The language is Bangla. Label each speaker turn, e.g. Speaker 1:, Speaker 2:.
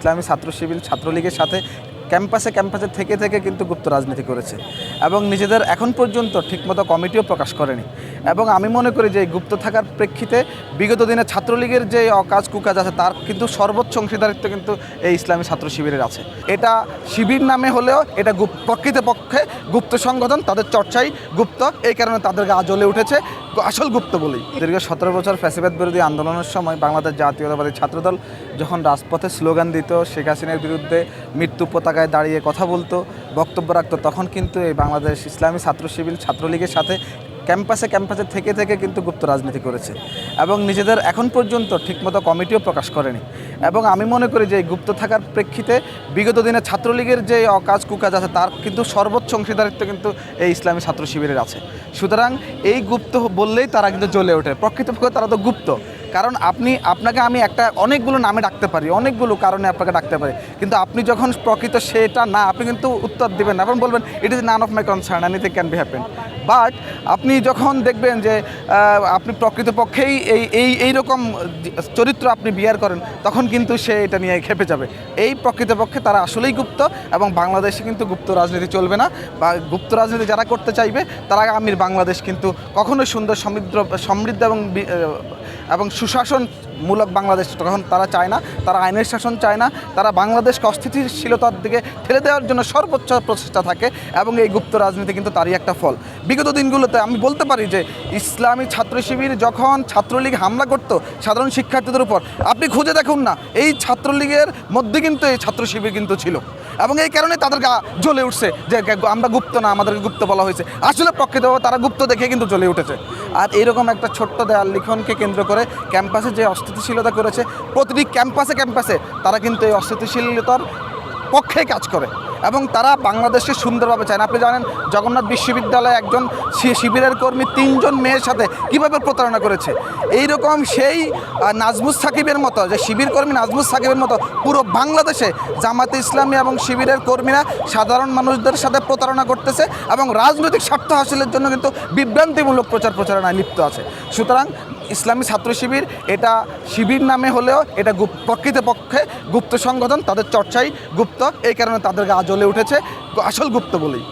Speaker 1: ইসলামী ছাত্র শিবির ছাত্রলীগের সাথে ক্যাম্পাসে থেকে কিন্তু গুপ্ত রাজনীতি করেছে এবং নিজেদের এখন পর্যন্ত ঠিকমতো কমিটিও প্রকাশ করেনি। এবং আমি মনে করি যে এই গুপ্ত থাকার প্রেক্ষিতে বিগত দিনে ছাত্রলীগের যে অকাজ কুকাজ আছে তার কিন্তু সর্বোচ্চ অংশীদারিত্ব কিন্তু এই ইসলামী ছাত্র শিবিরের আছে। এটা শিবির নামে হলেও এটা প্রকৃতপক্ষে গুপ্ত সংগঠন, তাদের চর্চাই গুপ্ত, এই কারণে তাদেরকে আজ জ্বলে উঠেছে আসল গুপ্ত বলেই। দীর্ঘ 17 বছর ফ্যাসিবাদ বিরোধী আন্দোলনের সময় বাংলাদেশ জাতীয়তাবাদী ছাত্রদল যখন রাজপথে স্লোগান দিত, শেখ হাসিনার বিরুদ্ধে মৃত্যু পতাকায় দাঁড়িয়ে কথা বলতো, বক্তব্য রাখতো, তখন কিন্তু এই বাংলাদেশ ইসলামী ছাত্র শিবির ছাত্রলীগের সাথে ক্যাম্পাসে থেকে কিন্তু গুপ্ত রাজনীতি করেছে এবং নিজেদের এখন পর্যন্ত ঠিকমতো কমিটিও প্রকাশ করেনি। এবং আমি মনে করি যে এই গুপ্ত থাকার প্রেক্ষিতে বিগত দিনে ছাত্রলীগের যে অকাজ কুকাজ আছে তার কিন্তু সর্বোচ্চ অংশীদারিত্ব কিন্তু এই ইসলামী ছাত্র শিবিরের আছে। সুতরাং এই গুপ্ত বললেই তারা কিন্তু জ্বলে ওঠে। প্রকৃতপক্ষে তারা তো গুপ্ত, কারণ আপনাকে আমি অনেকগুলো নামে ডাকতে পারি, অনেকগুলো কারণে আপনাকে ডাকতে পারি, কিন্তু আপনি যখন প্রকৃত সেটা না, আপনি কিন্তু উত্তর দিবেন না এবং বলবেন it is none of my concern, anything can be happen. But আপনি যখন দেখবেন যে আপনি প্রকৃতপক্ষেই এইরকম চরিত্র আপনি বিয়ার করেন, তখন কিন্তু সে এটা নিয়ে খেপে যাবে। এই প্রকৃতপক্ষে তারা আসলেই গুপ্ত এবং বাংলাদেশে কিন্তু গুপ্ত রাজনীতি চলবে না, বা গুপ্ত রাজনীতি যারা করতে চাইবে তারা আগামীর বাংলাদেশ কিন্তু কখনোই সুন্দর সমৃদ্ধ এবং সুশাসনমূলক বাংলাদেশ তখন তারা চায় না। তারা আইনের শাসন চায় না, তারা বাংলাদেশকে অস্থিতিশীলতার দিকে ঠেলে দেওয়ার জন্য সর্বোচ্চ প্রচেষ্টা থাকে এবং এই গুপ্ত রাজনীতি কিন্তু তারই একটা ফল। বিগত দিনগুলোতে আমি বলতে পারি যে ইসলামী ছাত্র শিবির যখন ছাত্রলীগ হামলা করতো সাধারণ শিক্ষার্থীদের উপর, আপনি খুঁজে দেখুন না, এই ছাত্রলীগের মধ্যে কিন্তু এই ছাত্র শিবির কিন্তু ছিল এবং এই কারণে তাদের জ্বলে উঠছে যে আমরা গুপ্ত না, আমাদেরকে গুপ্ত বলা হয়েছে। আসলে প্রকৃতভাবে তারা গুপ্ত দেখে কিন্তু জ্বলে উঠেছে। আর এইরকম একটা ছোট্ট দেয়াল লিখনকে কেন্দ্র করে ক্যাম্পাসে যে অস্থিতিশীলতা করেছে, প্রতিটি ক্যাম্পাসে তারা কিন্তু এই অস্থিতিশীলতার পক্ষে কাজ করে এবং তারা বাংলাদেশকে সুন্দরভাবে চায় না। আপনি জানেন জগন্নাথ বিশ্ববিদ্যালয়ে একজন শিবিরের কর্মী 3 জন মেয়ের সাথে কীভাবে প্রতারণা করেছে। এইরকম সেই নাজমুস সাকিবের মতো, যে শিবির কর্মী নাজমুস সাকিবের মতো পুরো বাংলাদেশে জামাতে ইসলামী এবং শিবিরের কর্মীরা সাধারণ মানুষদের সাথে প্রতারণা করতেছে এবং রাজনৈতিক স্বার্থ হাসিলের জন্য কিন্তু বিভ্রান্তিমূলক প্রচারণায় লিপ্ত আছে। সুতরাং ইসলামী ছাত্র শিবির এটা শিবির নামে হলেও এটা প্রকৃতপক্ষে গুপ্ত সংগঠন, তাদের চর্চাই গুপ্ত, এই কারণে তাদেরকে আজ জ্বলে উঠেছে আসল গুপ্ত বলেই।